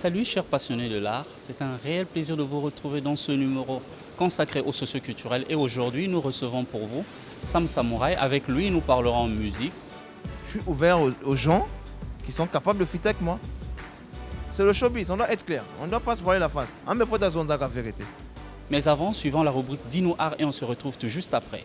Salut chers passionnés de l'art, c'est un réel plaisir de vous retrouver dans ce numéro consacré au socioculturel et aujourd'hui nous recevons pour vous Sam Samouraï. Avec lui nous parlerons musique. Je suis ouvert aux gens qui sont capables de fitter avec moi. C'est le showbiz, on doit être clair. On ne doit pas se voiler la face. Ah, mais il faut dans la vérité. Mais avant, suivant la rubrique Dis-nous art et on se retrouve tout juste après.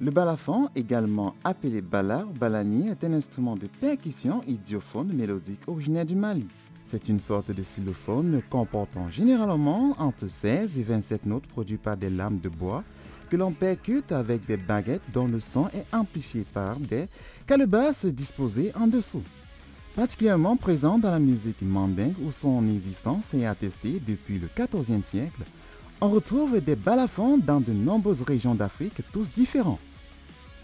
Le balafon, également appelé bala ou balani, est un instrument de percussion idiophone mélodique originaire du Mali. C'est une sorte de xylophone comportant généralement entre 16 et 27 notes produites par des lames de bois que l'on percute avec des baguettes dont le son est amplifié par des calebasses disposées en dessous. Particulièrement présent dans la musique mandingue où son existence est attestée depuis le XIVe siècle, on retrouve des balafons dans de nombreuses régions d'Afrique, tous différents.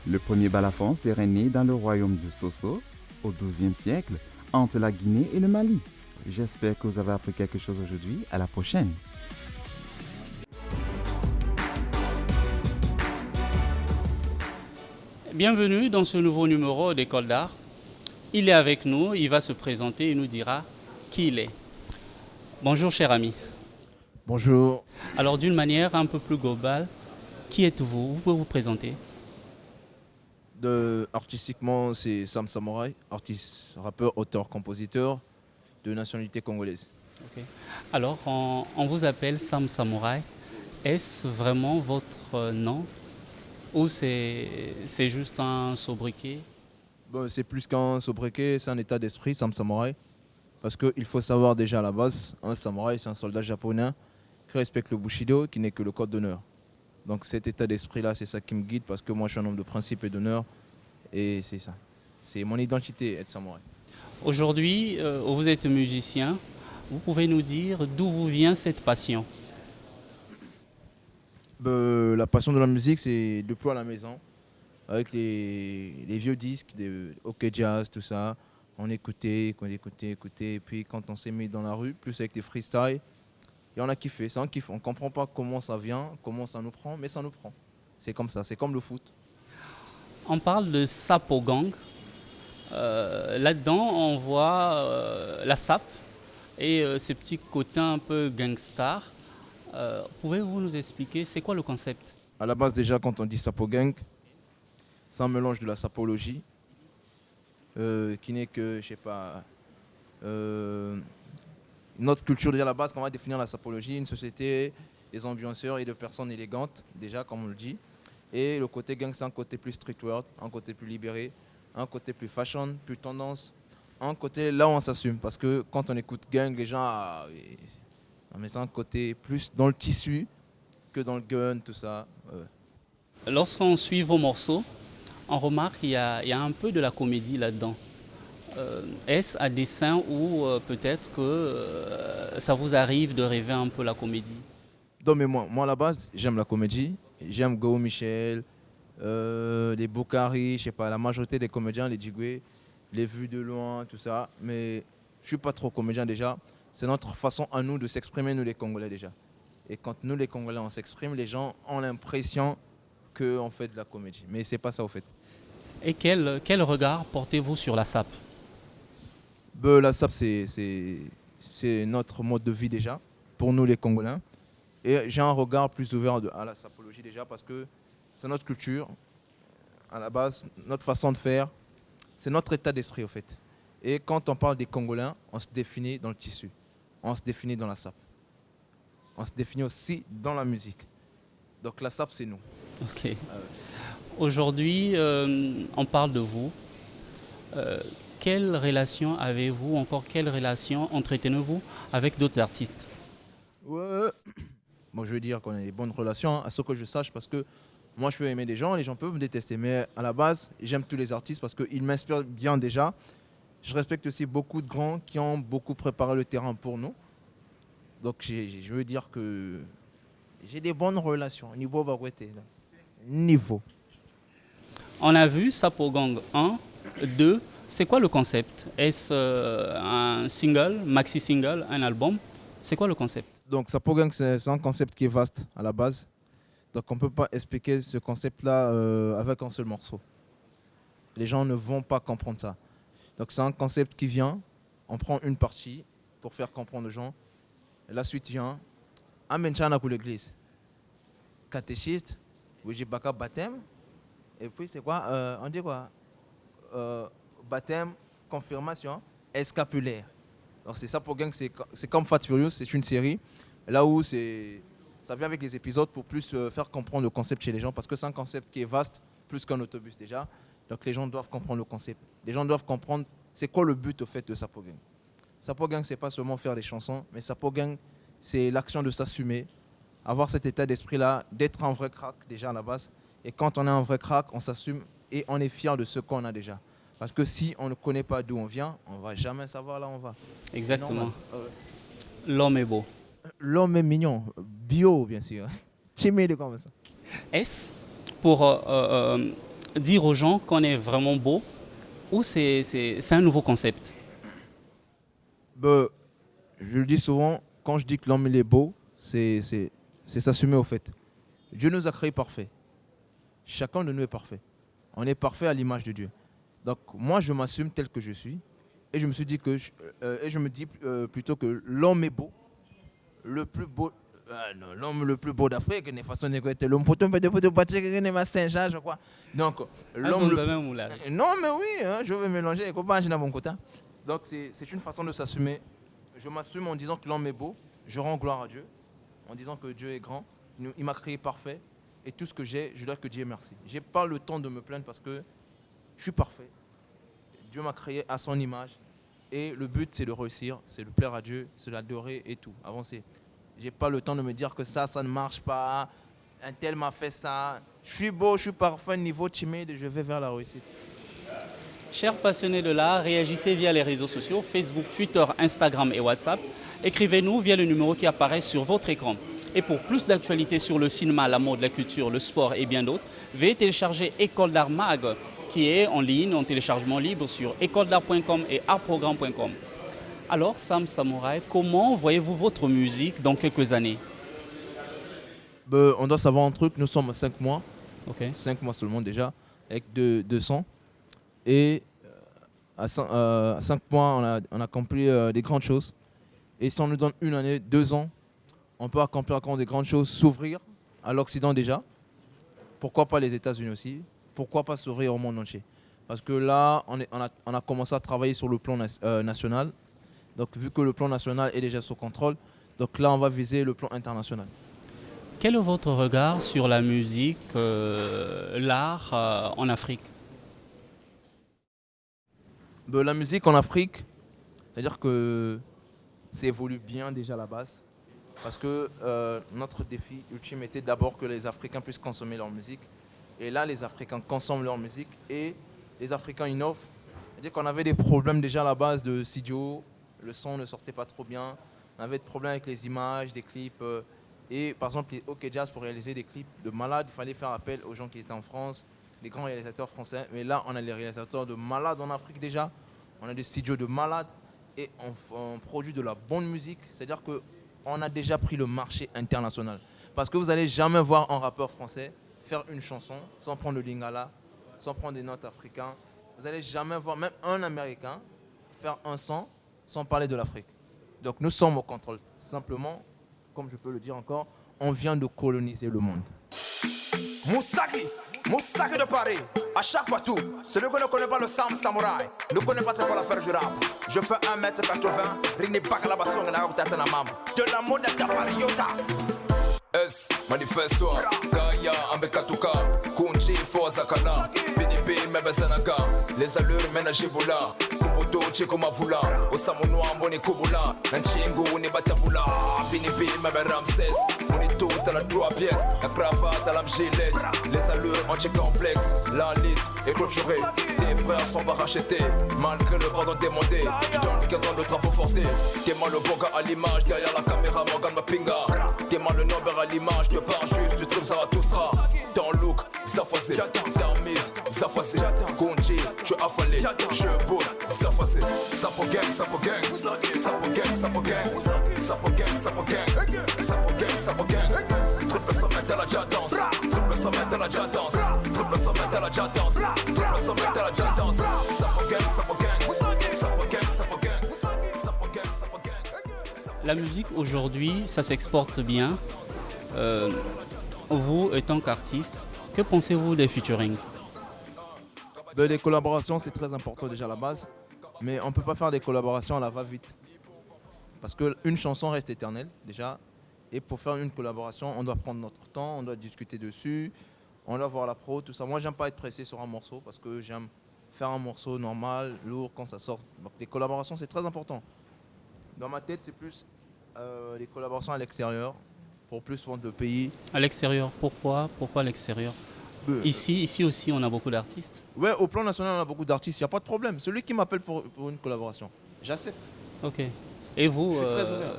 Le premier balafon serait né dans le royaume de Sosso, au XIIe siècle, entre la Guinée et le Mali. J'espère que vous avez appris quelque chose aujourd'hui. À la prochaine! Bienvenue dans ce nouveau numéro d'École d'art. Il est avec nous, il va se présenter et nous dira qui il est. Bonjour cher ami. Bonjour. Alors d'une manière un peu plus globale, qui êtes-vous? Vous pouvez vous présenter? Artistiquement, c'est Sam Samouraï, artiste, rappeur, auteur, compositeur de nationalité congolaise. Okay. Alors on vous appelle Sam Samouraï. Est-ce vraiment votre nom ou c'est juste un sobriquet? Bon, c'est plus qu'un sobriquet, c'est un état d'esprit, Sam Samouraï. Parce qu'il faut savoir déjà à la base, un samouraï, c'est un soldat japonais qui respecte le Bushido, qui n'est que le code d'honneur. Donc cet état d'esprit-là, c'est ça qui me guide parce que moi, je suis un homme de principe et d'honneur. Et c'est ça. C'est mon identité, être samouraï. Aujourd'hui, vous êtes musicien. Vous pouvez nous dire d'où vous vient cette passion? La passion de la musique, c'est depuis à la maison. Avec les vieux disques, des OK Jazz, tout ça. On écoutait. Et puis quand on s'est mis dans la rue, plus avec des freestyles, et on a kiffé. C'est un kiff. On ne comprend pas comment ça vient, comment ça nous prend, mais ça nous prend. C'est comme ça, c'est comme le foot. On parle de Sapo Gang. Là-dedans, on voit la sape et ces petits côtés un peu gangstar. Pouvez-vous nous expliquer c'est quoi le concept? À la base, déjà, quand on dit Sapo Gang, c'est un mélange de la sapologie, qui n'est que, je sais pas, notre culture déjà à la base, quand on va définir la sapologie, une société, des ambianceurs et de personnes élégantes, déjà, comme on le dit. Et le côté gang, c'est un côté plus streetwear, un côté plus libéré, un côté plus fashion, plus tendance, un côté là où on s'assume. Parce que quand on écoute gang, les gens, mais c'est un côté plus dans le tissu que dans le gun, tout ça. Lorsqu'on suit vos morceaux, on remarque qu'il y a un peu de la comédie là-dedans. Est-ce à dessein ou peut-être que ça vous arrive de rêver un peu la comédie? Non, mais moi à la base, j'aime la comédie. J'aime Go Michel, les Boukari, je sais pas, la majorité des comédiens, les Djigwe, les vues de loin, tout ça. Mais je suis pas trop comédien déjà. C'est notre façon à nous de s'exprimer, nous les Congolais déjà. Et quand nous les Congolais on s'exprime, les gens ont l'impression qu'on fait de la comédie. Mais c'est pas ça au fait. Et quel regard portez-vous sur la sape? La SAP, c'est notre mode de vie déjà, pour nous les Congolais. Et j'ai un regard plus ouvert à la sapologie déjà parce que c'est notre culture, à la base, notre façon de faire, c'est notre état d'esprit au fait. Et quand on parle des Congolais, on se définit dans le tissu, on se définit dans la sape, on se définit aussi dans la musique. Donc la sape, c'est nous. Ok. Aujourd'hui, on parle de vous. Quelle relation avez-vous, encore quelle relation entretenez-vous avec d'autres artistes? Ouais. Moi, je veux dire qu'on a des bonnes relations, à ce que je sache, parce que moi, je peux aimer des gens, les gens peuvent me détester. Mais à la base, j'aime tous les artistes parce qu'ils m'inspirent bien déjà. Je respecte aussi beaucoup de grands qui ont beaucoup préparé le terrain pour nous. Donc, je veux dire que j'ai des bonnes relations. Niveau Bagouete. Niveau. On a vu Sapo Gang 1, 2. C'est quoi le concept? Est-ce un single, maxi-single, un album? C'est quoi le concept? Donc, Sapo Gang, c'est un concept qui est vaste à la base. Donc, on ne peut pas expliquer ce concept-là avec un seul morceau. les gens ne vont pas comprendre ça. Donc c'est un concept qui vient, on prend une partie pour faire comprendre aux gens. Et la suite vient, Amenchana pour l'église. Catéchiste, Wujibaka baptême. Et puis c'est quoi on dit quoi baptême, confirmation, escapulaire. Donc c'est ça pour gang, c'est comme Fast Furious, c'est une série. Là où ça vient avec les épisodes pour plus faire comprendre le concept chez les gens, parce que c'est un concept qui est vaste, plus qu'un autobus déjà. Donc les gens doivent comprendre le concept. Les gens doivent comprendre c'est quoi le but au fait de Sapo Gang. Sapo Gang, c'est pas seulement faire des chansons, mais Sapo Gang, c'est l'action de s'assumer, avoir cet état d'esprit-là, d'être un vrai crack déjà à la base. Et quand on est un vrai crack, on s'assume et on est fier de ce qu'on a déjà. Parce que si on ne connaît pas d'où on vient, on ne va jamais savoir là où on va. Exactement. L'homme est beau. L'homme est mignon. Bio, bien sûr. Timide comme ça. Est-ce pour dire aux gens qu'on est vraiment beau ou c'est un nouveau concept? Je le dis souvent, quand je dis que l'homme il est beau, c'est s'assumer au fait. Dieu nous a créés parfaits. Chacun de nous est parfait. On est parfait à l'image de Dieu. Donc moi, je m'assume tel que je suis. Et je me suis dit que je me dis plutôt que l'homme est beau. Le plus beau... l'homme le plus beau d'Afrique, n'est façon de l'homme pour de partir de Saint-Jean, je crois. Donc, l'homme non, mais oui, hein, je vais mélanger les copains, j'ai mon côté. Donc, c'est une façon de s'assumer. Je m'assume en disant que l'homme est beau. Je rends gloire à Dieu. En disant que Dieu est grand. Il m'a créé parfait. Et tout ce que j'ai, je dois que Dieu merci. Je n'ai pas le temps de me plaindre parce que je suis parfait. Dieu m'a créé à son image. Et le but, c'est de réussir, c'est de plaire à Dieu, c'est l'adorer et tout, avancer. Je n'ai pas le temps de me dire que ça ne marche pas. Un tel m'a fait ça. Je suis beau, je suis parfait, niveau timide, je vais vers la réussite. Chers passionnés de l'art, réagissez via les réseaux sociaux, Facebook, Twitter, Instagram et WhatsApp. Écrivez-nous via le numéro qui apparaît sur votre écran. Et pour plus d'actualités sur le cinéma, la mode, la culture, le sport et bien d'autres, veuillez télécharger École d'Art Mag, qui est en ligne, en téléchargement libre sur écoledart.com et artprogramme.com. Alors, Sam Samouraï, comment voyez-vous votre musique dans quelques années? On doit savoir un truc, nous sommes à 5 mois. Okay. 5 mois seulement déjà, avec 200. Et à 5 mois, on a accompli des grandes choses. Et si on nous donne une année, 2 ans, on peut accomplir encore des grandes choses, s'ouvrir à l'Occident déjà. Pourquoi pas les États-Unis aussi? Pourquoi pas s'ouvrir au monde entier? Parce que là, on a commencé à travailler sur le plan national. Donc vu que le plan national est déjà sous contrôle, donc là on va viser le plan international. Quel est votre regard sur la musique, l'art en Afrique? La musique en Afrique, c'est-à-dire que ça évolue bien déjà à la base. Parce que notre défi ultime était d'abord que les Africains puissent consommer leur musique. Et là, les Africains consomment leur musique et les Africains innovent. C'est-à-dire qu'on avait des problèmes déjà à la base de studio, le son ne sortait pas trop bien. On avait des problèmes avec les images, des clips. Et par exemple, les OK Jazz, pour réaliser des clips de malades, il fallait faire appel aux gens qui étaient en France, les grands réalisateurs français. Mais là, on a les réalisateurs de malades en Afrique déjà. On a des studios de malades et on produit de la bonne musique. C'est-à-dire qu'on a déjà pris le marché international. Parce que vous n'allez jamais voir un rappeur français faire une chanson sans prendre le lingala, sans prendre des notes africaines. Vous n'allez jamais voir même un Américain faire un son sans parler de l'Afrique. Donc nous sommes au contrôle. Simplement, comme je peux le dire encore, on vient de coloniser le monde. Moussaki de Paris, à chaque fois tout. Celui qui ne connaît pas le Sam Samouraï ne connaît pas c'est quoi l'affaire du rap. Je fais 1m80, Rini Bakalabason et la Raboutata na Mam. De la mode à Pariota. S, manifeste-toi, Kaya, Ambekatuka, Kunchi, Fozakana, PDP, Mebezanaka, les allures Menajiboula, Kubuto, Chikomavula, Osamono, Amboni Kubula, Nanchingu, Nibatabula, PDP, Meberamses, Monito, t'as la 3 pièces, la cravate à la gilet, les allures anti-complexes, la liste est clôturée, tes frères sont pas rachetés, malgré le pardon demandé, donne 15 ans de travaux forcés, t'es mal le bon gars à l'image, derrière la caméra, Morgan Mapinga, t'es mal le nombre à l'image, tu pars juste, tu trouves ça va tout sera. Ton look, Zafazé, ta mise, Zafazé, Kunchi, tu es affalé, je boule, Zafazé, Sapo gang, Sapo gang, Sapo gang, Sapo gang, Sapo gang, Sapo gang, Sapo gang, Sapo gang, triple sommet à la jadance, triple sommet à la jadance, triple sommet à la jadance, triple sommet à la jadance. la musique aujourd'hui, ça s'exporte bien. Euh, Vous, étant qu'artiste, que pensez-vous des featuring? Ben, les collaborations, c'est très important déjà à la base. Mais on ne peut pas faire des collaborations à la va-vite. Parce qu'une chanson reste éternelle déjà. Et pour faire une collaboration, on doit prendre notre temps, on doit discuter dessus, on doit voir la pro, tout ça. Moi, j'aime pas être pressé sur un morceau parce que j'aime faire un morceau normal, lourd, quand ça sort. Donc les collaborations, c'est très important. Dans ma tête, c'est plus les collaborations à l'extérieur pour plus vendre de pays. À l'extérieur, pourquoi? Pourquoi à l'extérieur? Ici aussi, on a beaucoup d'artistes. Ouais, au plan national, on a beaucoup d'artistes, il n'y a pas de problème. Celui qui m'appelle pour une collaboration, j'accepte. Ok. Et vous, Je suis très ouvert.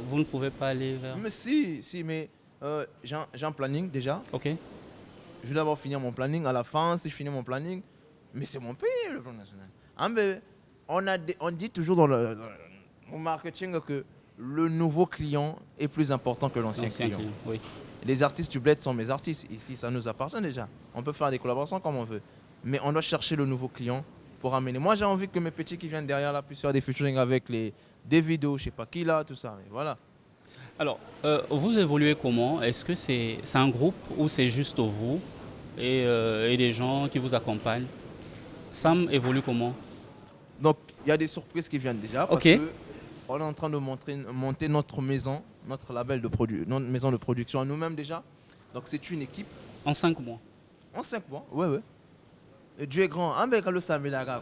vous ne pouvez pas aller vers... Mais si, mais j'ai un planning déjà. Ok. Je vais d'abord finir mon planning. À la fin, si je finis mon planning, mais c'est mon pays, le plan national. Hein, mais on dit toujours dans le marketing que le nouveau client est plus important que l'ancien client. Oui. Les artistes du bled sont mes artistes. Ici, ça nous appartient déjà. On peut faire des collaborations comme on veut. Mais on doit chercher le nouveau client pour amener. Moi, j'ai envie que mes petits qui viennent derrière là puissent faire des featuring avec des vidéos, je sais pas qui là, tout ça. Et voilà. Alors, vous évoluez comment? Est-ce que c'est un groupe ou c'est juste vous et des gens qui vous accompagnent? Sam évolue comment? Donc, il y a des surprises qui viennent déjà. Parce Ok. que on est en train de monter notre maison, notre label de notre maison de production à nous-mêmes déjà. Donc, c'est une équipe. En 5 mois. En 5 mois, ouais. Et Dieu est grand.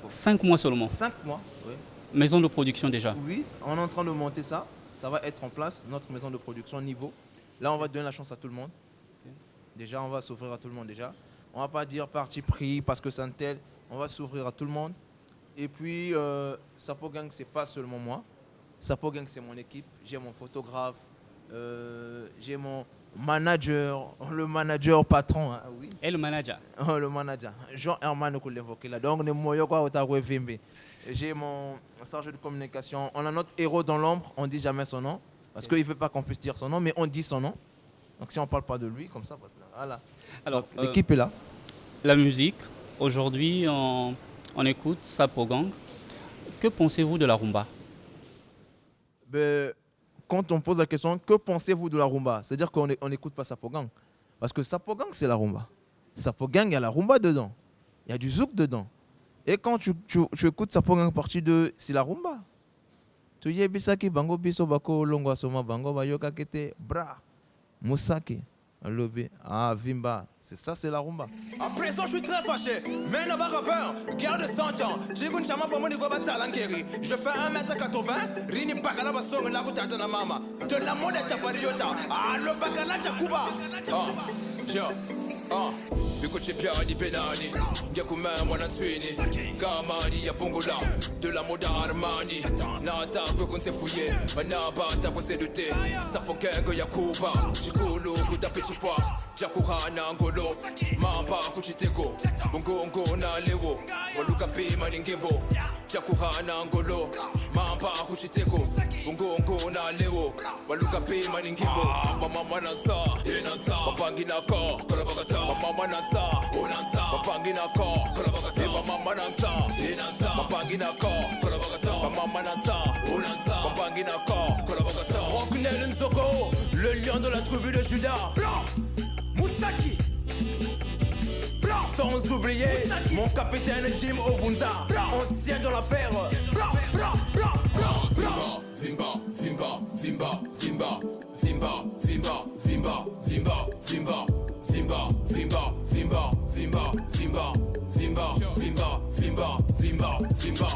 5 mois seulement. 5 mois, oui. Maison de production déjà. Oui, on est en train de monter ça. Ça va être en place, notre maison de production niveau. Là, on va donner la chance à tout le monde. Déjà, on va s'ouvrir à tout le monde déjà. On va pas dire parti pris parce que c'est un tel. On va s'ouvrir à tout le monde. Et puis, Sapo Gang, c'est pas seulement moi. Sapo Gang, c'est mon équipe. J'ai mon photographe. J'ai mon manager. Le manager patron. Hein, oui. Et le manager. Oh, le manager. Jean-Herman, qu'on l'évoquait là. Donc, j'ai mon chargé de communication. On a notre héros dans l'ombre. On ne dit jamais son nom. Parce qu'il ne veut pas qu'on puisse dire son nom, mais on dit son nom. Donc, si on ne parle pas de lui, comme ça, voilà. Alors, donc, l'équipe est là. La musique, aujourd'hui, on écoute Sapo Gang. Que pensez-vous de la rumba? Ben, quand on pose la question, que pensez-vous de la rumba? C'est-à-dire qu'on n'écoute pas Sapo Gang. Parce que Sapo Gang, c'est la rumba. Sapo Gang, il y a la rumba dedans. Il y a du zouk dedans. Et quand tu écoutes Sapo Gang partie 2, c'est la rumba. Tu y es bisaki bango biso bako longwa soma bango bayoka kete bra musaki lobby vimba. C'est ça, c'est la rumba. À présent, je suis très fâché. Mais là-bas, rappeur, garde 100 ans. Jigun chama fomo ni goba talankeri. Je fais 1m80. Rini bakala basong la gutata na mama. De la mode tapariota. Le bakala jakuba. Tiens. Bikuchi piani penani. Yakuma mwananswini. Gamani ya pungula. De la mode Armani. Nata kwekun se fouillé. Manaba ta kose dute. Sapo Gang yakuba. Jikulu kutapichipwa. Jakuhana ngolo. Mamba kuchiteko. Mungongo na lewo. Waluka pima ningebo. Jakuhana ngolo. Mamba kuchiteko. Mungongo na lewo. Waluka pima ningebo. Mama nansa. Enansa. Mapangi nako. Kolabagata. Mama nansa. Onansa. Mapangi nako. Kolabagata. Mama nansa. Enansa. Mapangi nako. Kolabagata. Mama nansa. Onansa. Mapangi nako. Kolabagata. Rocknel Nzoko. Le lion de la tribu de Judas. Moussaki. Sans oublier Moussaki. Mon capitaine Jim Ovunza, ancien de l'affaire. Zimba, Zimba, Zimba, Zimba, Zimba, Zimba, Zimba, Zimba, Zimba, Zimba, Zimba, Zimba, Zimba, Zimba, Zimba, Zimba, Zimba, Zimba, Zimba.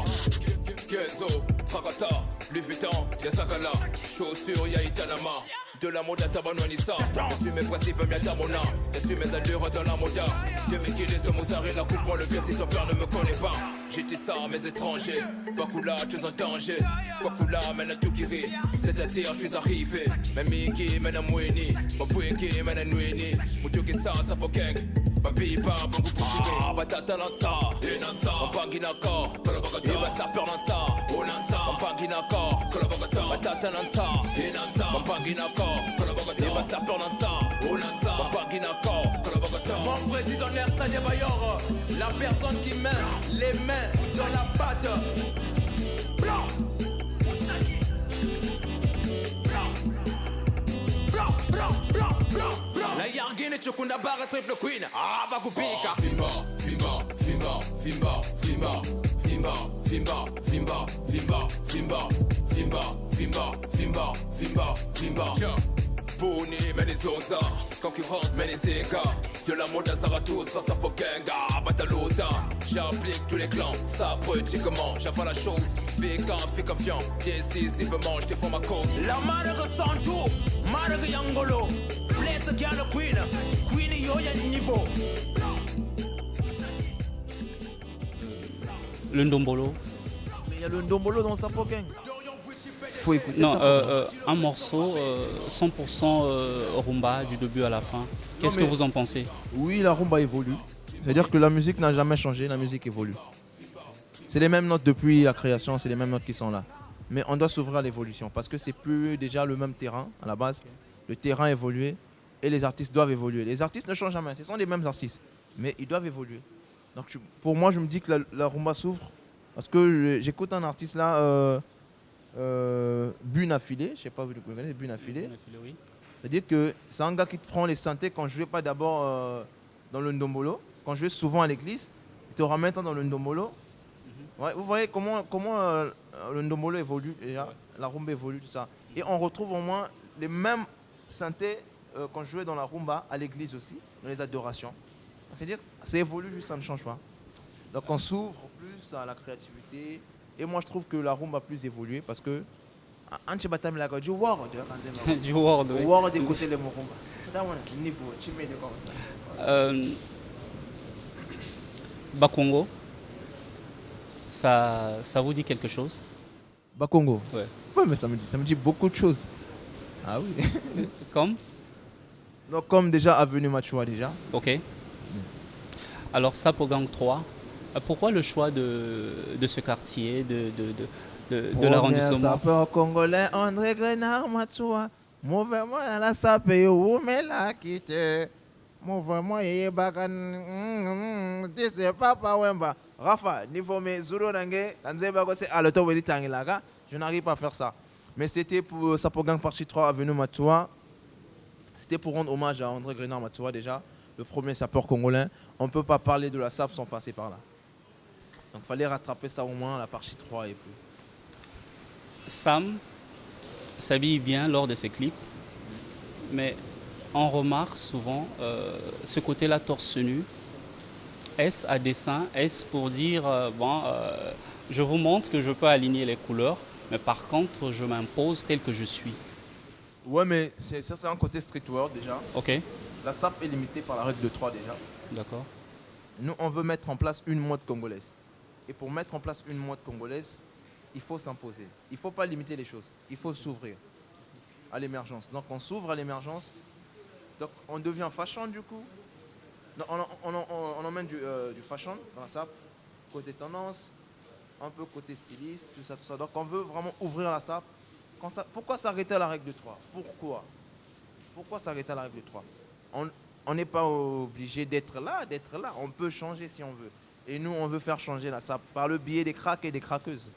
Kenzo, Prakata, Louis Vuitton, Yasakala, chaussures Yaïtanama. De la mode à Tabanouanissa. Je suis mes principes, miens à mon âme. Je suis mes allures dans la moda. Dieu m'équilise de Mozart, coupe-moi le pied si ton père ne me connaît pas. J'étais ça, mes étrangers. Bakula, tu es en danger. Bakula, mène à tout qui rit. C'est-à-dire, je suis arrivé. Memiki, mène à Moueni. Mabouiki, mène à Noueni. Moutuki, ça Sapo Gang. Babipa, Bangu Pushiri. Batata Lanza. Enanza. Mapanginaka. Kolabagata. Ibasa Pernanza. Onanza. Mapanginaka. Kolabagata. Batata Lanza. Enanza. Mapanginaka. Mon président Nersa Bayor, la personne qui met les mains dans la pâte. Blanc. Guinée, Chukunda Barra, Triple Queen. Ah, Bakupika. Vimba, vimba, vimba, vimba, vimba, vimba, vimba, vimba, vimba, vimba, vimba, vimba, vimba, vimba, vimba. Puni, Menizonza, concurrence, Menizinga. De la mode à Zarathustra, ça peut Genga, Batalota. J'applique tous les clans, ça politiquement, j'avale la chose. Fais confiant, décisivement, je défends ma cause. La madre ressent tout, madre Yangolo. Blesse bien le Queen, Queen yo y'a niveau. Le ndombolo. Mais il y a le ndombolo dans Sapogang. Faut écouter Non, ça. un morceau 100% rumba du début à la fin. Qu'est-ce que mais- vous en pensez? Oui, la rumba évolue. C'est-à-dire que la musique n'a jamais changé, la musique évolue. C'est les mêmes notes depuis la création, c'est les mêmes notes qui sont là. Mais on doit s'ouvrir à l'évolution parce que c'est plus déjà le même terrain à la base. Le terrain a évolué et les artistes doivent évoluer. Les artistes ne changent jamais, ce sont les mêmes artistes, mais ils doivent évoluer. Donc pour moi, je me dis que la rumba s'ouvre parce que j'écoute un artiste là, Bune Affilé, je ne sais pas si vous le connaissez, Bune Affilé. Oui. C'est-à-dire que c'est un gars qui te prend les synthés quand je ne vais pas d'abord dans le ndombolo, quand je vais souvent à l'église, il te ramène ça dans le ndombolo. Ouais, vous voyez comment le ndombolo évolue déjà, la rumba évolue, tout ça. Et on retrouve au moins les mêmes synthés quand je vais dans la rumba, à l'église aussi, dans les adorations. C'est-à-dire ça évolue, juste ça ne change pas. Donc on s'ouvre plus à la créativité. Et moi je trouve que la rumba a plus évolué parce que Anche Batam la du world, Du world, oui. world écouter les mots rumba. Dans un niveau, tu mets de comme ça. Bakongo, ça vous dit quelque chose? Bakongo. Ouais. Ouais, mais ça me dit beaucoup de choses. Ah oui. Comme? Donc comme déjà Avenue Machua déjà. Ok. Alors Sapogang 3, pourquoi le choix de ce quartier, de l'arrondissement? Sapeur congolais André Grenard Machua. Mouvement à la sape yo mais la quitte. Mouvement yé bagan. Dise papa wemba. Rafa, niveau mes zuro nange, kanze bago c'est à l'auto weli tangilaga. Je n'arrive pas à faire ça. Mais c'était pour Sapogang partie 3 Avenue Machua. C'était pour rendre hommage à André Grenard Machua déjà, le premier sapeur congolais. On ne peut pas parler de la SAP sans passer par là. Donc il fallait rattraper ça au moins, la partie 3 et plus. Sam s'habille bien lors de ses clips, mais on remarque souvent ce côté-là torse nu. Est-ce à dessein? Est-ce pour dire, je vous montre que je peux aligner les couleurs, mais par contre, je m'impose tel que je suis? Ouais, mais ça c'est un côté streetwear déjà. Ok, La SAP est limitée par la règle de 3 déjà. d'accord. Nous, on veut mettre en place une mode congolaise. Et pour mettre en place une mode congolaise, il faut s'imposer. Il ne faut pas limiter les choses. Il faut s'ouvrir à l'émergence. Donc on s'ouvre à l'émergence. Donc on devient fashion du coup. Donc, on emmène du fashion dans la SAP, côté tendance, un peu côté styliste, tout ça, tout ça. Donc on veut vraiment ouvrir la SAP. Pourquoi s'arrêter à la règle de 3? Pourquoi s'arrêter à la règle de 3? On n'est pas obligé d'être là. On peut changer si on veut. Et nous, on veut faire changer la SAP par le biais des cracks et des craqueuses,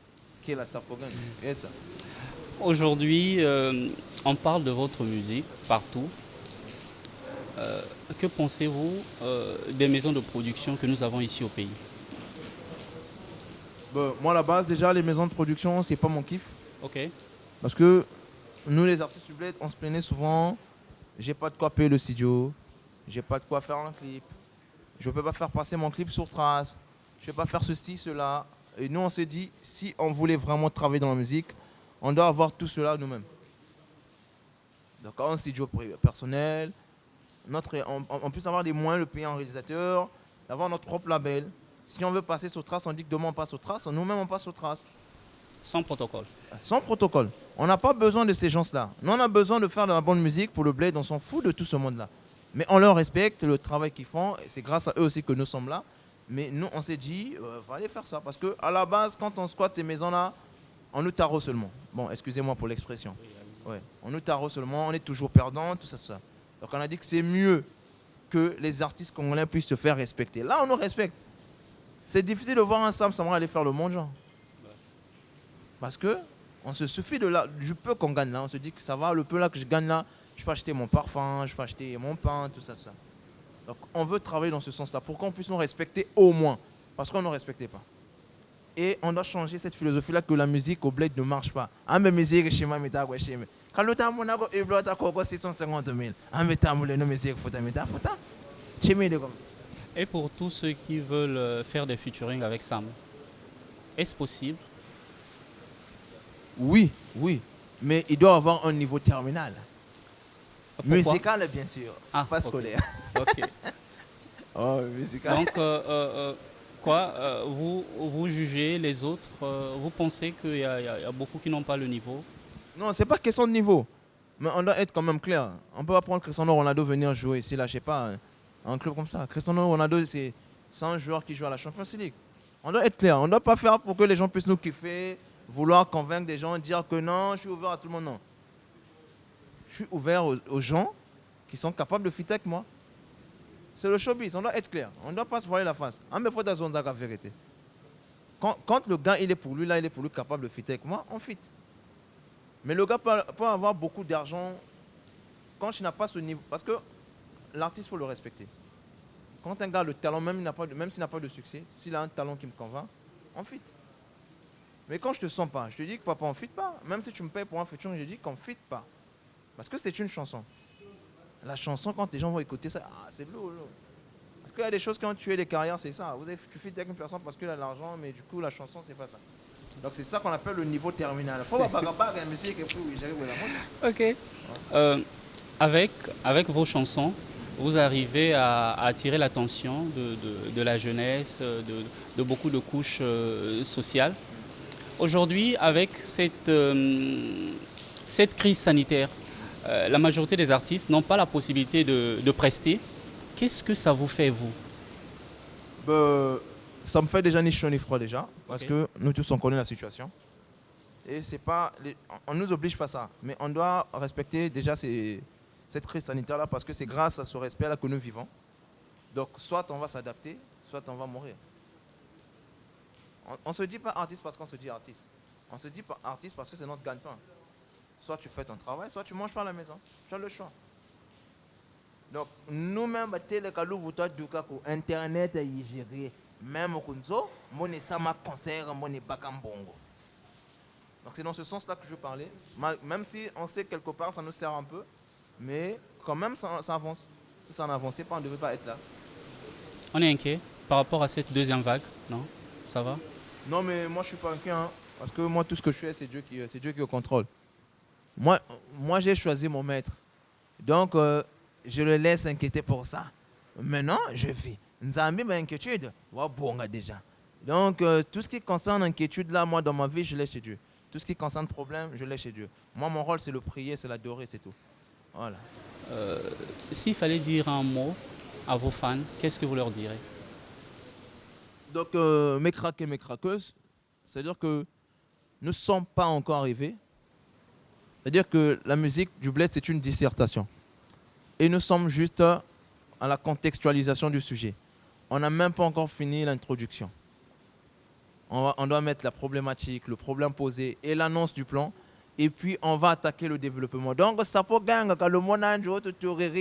qui est la Sapogang. Et ça. Aujourd'hui, on parle de votre musique partout. Que pensez-vous des maisons de production que nous avons ici au pays? Moi, à la base, déjà, les maisons de production, c'est pas mon kiff. Ok, Parce que nous, les artistes du bled, on se plaignait souvent. J'ai pas de quoi payer le studio. J'ai pas de quoi faire un clip. Je peux pas faire passer mon clip sur Trace. Je vais pas faire ceci, cela. Et nous, on s'est dit, si on voulait vraiment travailler dans la musique, on doit avoir tout cela nous-mêmes. Donc, un studio personnel. On puisse avoir des moyens de payer un réalisateur, d'avoir notre propre label. Si on veut passer sur Trace, on dit que demain on passe sur Trace. Nous-mêmes, on passe sur Trace. sans protocole. Sans protocole. On n'a pas besoin de ces gens-là. Nous, on a besoin de faire de la bonne musique pour le bled. On s'en fout de tout ce monde-là. Mais on leur respecte le travail qu'ils font. C'est grâce à eux aussi que nous sommes là. Mais nous, on s'est dit, il fallait faire ça. Parce qu'à la base, quand on squatte ces maisons-là, on nous tarot seulement. Bon, excusez-moi pour l'expression. Ouais, on nous tarot seulement, on est toujours perdant, tout ça, tout ça. Donc on a dit que c'est mieux que les artistes congolais puissent se faire respecter. Là, on nous respecte. C'est difficile de voir un Sam Samara aller faire le monde, genre. Parce que on se suffit du peu qu'on gagne là. On se dit que ça va, le peu là que je gagne là, je peux acheter mon parfum, je peux acheter mon pain, tout ça, tout ça. Donc on veut travailler dans ce sens-là pour qu'on puisse nous respecter au moins, parce qu'on ne respectait pas. Et on doit changer cette philosophie-là que la musique au bled ne marche pas. Ah mais musique chez moi, mais t'as quoi chez moi. Quand l'autre a mon ago, il doit avoir 650 000. Ah mais t'as moulé nos musiques, faut t'as. Chez moi, comme ça. Et pour tous ceux qui veulent faire des featuring avec Sam, est-ce possible? Oui, oui. Mais il doit avoir un niveau terminal. Pourquoi? Musical, bien sûr. Ah, pas ok. scolaire. Ok. Oh, musical. Donc, vous jugez les autres, vous pensez qu'il y a beaucoup qui n'ont pas le niveau? Non, c'est pas question de niveau. Mais on doit être quand même clair. On peut pas prendre Cristiano Ronaldo venir jouer ici, là, je sais pas, un club comme ça. Cristiano Ronaldo, c'est un joueur qui joue à la Champions League. On doit être clair. On ne doit pas faire pour que les gens puissent nous kiffer, vouloir convaincre des gens, dire que non, je suis ouvert à tout le monde. Non. Je suis ouvert aux gens qui sont capables de fitter avec moi. C'est le showbiz, on doit être clair. On ne doit pas se voiler la face. Ah, mais il faut dans la vérité. Quand le gars, il est pour lui, là, il est pour lui capable de fitter avec moi, on fit. Mais le gars peut avoir beaucoup d'argent quand il n'a pas ce niveau. Parce que l'artiste, il faut le respecter. Quand un gars a le talent, même s'il n'a pas de succès, s'il a un talent qui me convainc, on fit. Mais quand je te sens pas, je te dis que papa, on fit pas. Même si tu me payes pour un featuring, je dis qu'on fit pas. Parce que c'est une chanson. La chanson, quand les gens vont écouter ça, c'est lourd. Parce qu'il y a des choses qui ont tué les carrières, c'est ça. Tu fit avec une personne parce qu'il a de l'argent, mais du coup, la chanson, c'est pas ça. Donc c'est ça qu'on appelle le niveau terminal. Il faut pas bagarre la musique et puis oui, j'arrive à la mode. Ok. Avec vos chansons, vous arrivez à attirer l'attention de la jeunesse, de beaucoup de couches sociales. Aujourd'hui, avec cette crise sanitaire, la majorité des artistes n'ont pas la possibilité de prester. Qu'est-ce que ça vous fait, vous? Ça me fait déjà ni chaud ni froid déjà, parce Ok. que nous tous on connaît la situation. Et c'est pas, on nous oblige pas ça, mais on doit respecter déjà cette crise sanitaire là, parce que c'est grâce à ce respect là que nous vivons. Donc soit on va s'adapter, soit on va mourir. On se dit pas artiste parce qu'on se dit artiste. On se dit pas artiste parce que c'est notre gagne-pain. Soit tu fais ton travail, soit tu manges pas à la maison. Tu as le choix. Donc nous-mêmes, Internet est géré. Même Kunzo, mon sama concert, mon bakambongo. Donc c'est dans ce sens-là que je parlais. Même si on sait quelque part ça nous sert un peu, mais quand même ça avance. Si ça n'avançait pas, on ne devait pas être là. On est inquiet par rapport à cette deuxième vague, non? Ça va? Non, mais moi je suis pas inquiet, hein, parce que moi tout ce que je fais, c'est Dieu qui est au contrôle. Moi j'ai choisi mon maître, donc je le laisse inquiéter pour ça. Maintenant, je vis. Nzambi ma inquiétude, wa bonga déjà. Donc tout ce qui concerne inquiétude là, moi dans ma vie, je laisse chez Dieu. Tout ce qui concerne problème, je laisse chez Dieu. Moi mon rôle c'est le prier, c'est l'adorer, c'est tout. Voilà. S'il fallait dire un mot à vos fans, qu'est-ce que vous leur direz? Donc mes craqués, mes craqueuses, c'est-à-dire que nous ne sommes pas encore arrivés. C'est-à-dire que la musique du bled, c'est une dissertation. Et nous sommes juste à la contextualisation du sujet. On n'a même pas encore fini l'introduction. On doit mettre la problématique, le problème posé et l'annonce du plan. Et puis, on va attaquer le développement. Donc, ça peut gagner quand le monde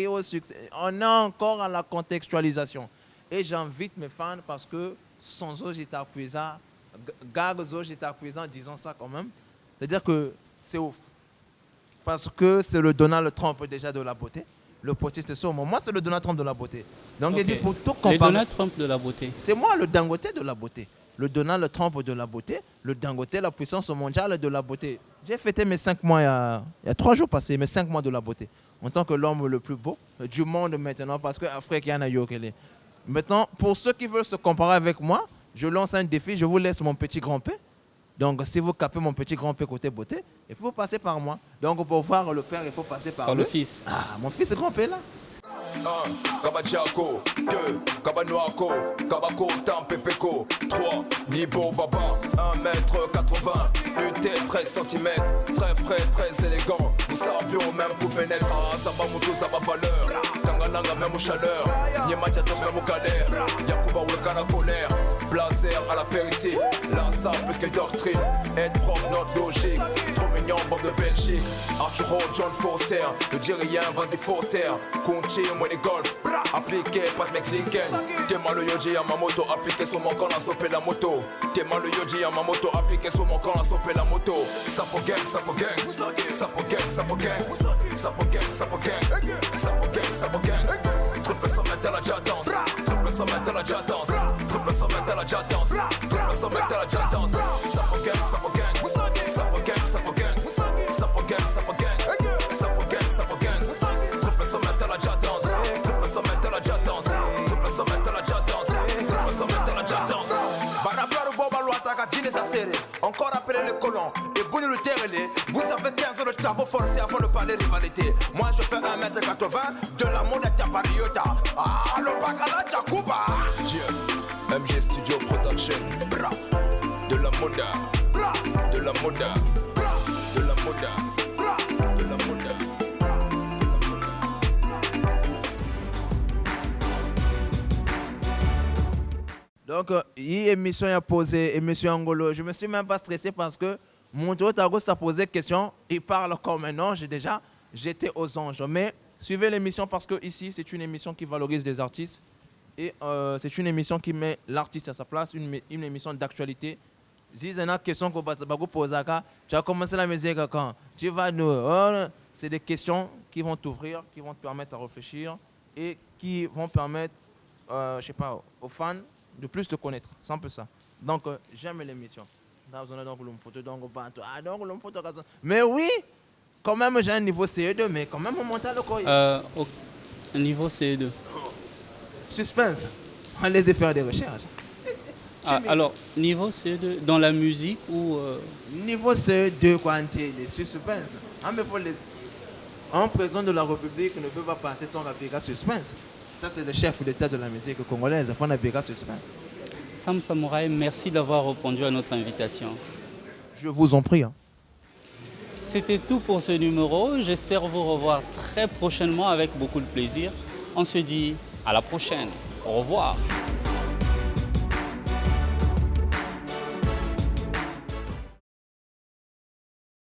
au succès. On est encore à la contextualisation. Et j'invite mes fans parce que sans eux, j'étais accueillant, disons ça quand même. C'est-à-dire que c'est ouf. Parce que c'est le Donald Trump déjà de la beauté. Le potier, c'est ça. Moi, c'est le Donald Trump de la beauté. Donc, Okay. il dit pour tout Les comparer. Donald Trump de la beauté. C'est moi le Dangote de la beauté. Le Donald Trump de la beauté. Le Dangote, la puissance mondiale de la beauté. J'ai fêté mes 5 mois il y a 3 jours passés, mes 5 mois de la beauté. En tant que l'homme le plus beau du monde maintenant, parce que Afrique, il y en a yokele. Maintenant, pour ceux qui veulent se comparer avec moi, je lance un défi. Je vous laisse mon petit grand-P. Donc, si vous capez mon petit grand-P côté beauté, il faut passer par moi. Donc, pour voir le père, il faut passer par le fils. Ah, mon fils grand-P là. 1, Kabachako. 2, Kabanoako. Kabako, Tampepeko. 3, Nibo Baba. 1m80. UT 13 cm. Très frais, très élégant. Moussabio, même pour fenêtre. Ah, ça va moutou, ça va valeur. Kangananga, même aux chaleurs. Niematiatos, même aux galères. Yakuba, Wekana, colère. blazer à l'apéritif. Là ça plus que doctrine, être propre notre logique. Trop mignon, Bob de Belgique. Arturo, John Foster, ne dis rien, vas-y Foster. Conchi, moi les golf, appliqué, pas de mexicaine. T'es mal le yoji à ma moto, appliqué sur mon camp, la sope la moto. T'es mal le yoji à ma moto, appliqué sur mon camp, la sope la moto. Sapo gang, sapo gang, sapo gang, sapo gang, sapo gang, sapo gang, sapo gang, sapo gang. Triple sommet à la jadance, triple sommet à la jadance, triple sommet à la jadance, triple sommet à la jadance. Sapo gang, sapo gang, sapo gang, sapo gang, sapo gang, sapo gang, sapo gang, sapo gang. Triple sommet à la jadance, triple sommet à la jadance, triple sommet à la jadance, triple sommet à la jadance. Baraparo Boba Luataka, Gine Sassere, encore après les colons, et Bouni le Terrelé, vous avez 15 ans de travaux forcés avant de parler rivalité. Moi je fais 1m80, de la mode à Tapariota. Ah, le Bacala Jacuba. MG Studio Production, bra. De la moda, bra. De la moda, bra. De la moda, bra. De la moda. Donc, il émission a posé, émission Angolo. Je me suis même pas stressé parce que mon tour a posé question. Il parle comme un ange déjà. J'étais aux anges. Mais suivez l'émission parce que ici, c'est une émission qui valorise les artistes. Et c'est une émission qui met l'artiste à sa place, une émission d'actualité. Si c'est une question que vous posez, tu as commencé la musique quand tu vas nous... c'est des questions qui vont t'ouvrir, qui vont te permettre à réfléchir et qui vont permettre, je sais pas, aux fans de plus te connaître. C'est un peu ça. Donc, j'aime l'émission. Mais oui, quand même, j'ai un niveau CE2, mais quand même, on monte à le Au niveau CE2. Suspense. On les a faire des recherches. Alors, niveau CE2, dans la musique ou... Niveau CE2, quand les suspense. Un président de la République ne peut pas passer sans appliquer suspense. Ça, c'est le chef d'État de la musique congolaise. Il faut appliquer suspense. Sam Samouraï, merci d'avoir répondu à notre invitation. Je vous en prie. Hein. C'était tout pour ce numéro. J'espère vous revoir très prochainement avec beaucoup de plaisir. On se dit à la prochaine. Au revoir.